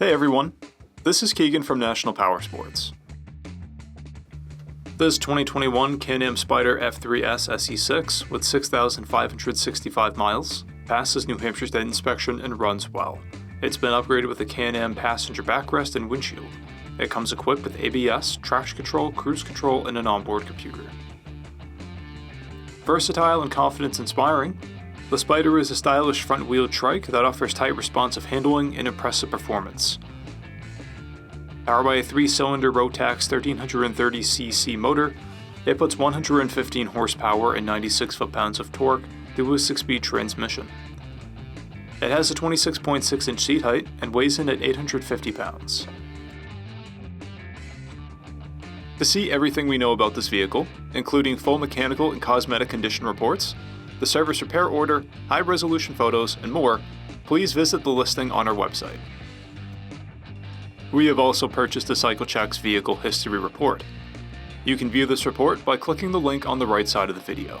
Hey everyone, this is Keegan from National Powersports. This 2021 Can-Am SPYDER F3S SE6 with 6,565 miles passes New Hampshire State inspection and runs well. It's been upgraded with a Can-Am passenger backrest and windshield. It comes equipped with ABS, traction control, cruise control, and an onboard computer. Versatile and confidence-inspiring, the SPYDER is a stylish front-wheel trike that offers tight responsive handling and impressive performance. Powered by a 3-cylinder Rotax 1330cc motor, it puts 115 horsepower and 96 foot-pounds of torque through a 6-speed transmission. It has a 26.6-inch seat height and weighs in at 850 pounds. To see everything we know about this vehicle, including full mechanical and cosmetic condition reports, the service repair order, high-resolution photos, and more, please visit the listing on our website. We have also purchased the CycleCheck's Vehicle History Report. You can view this report by clicking the link on the right side of the video.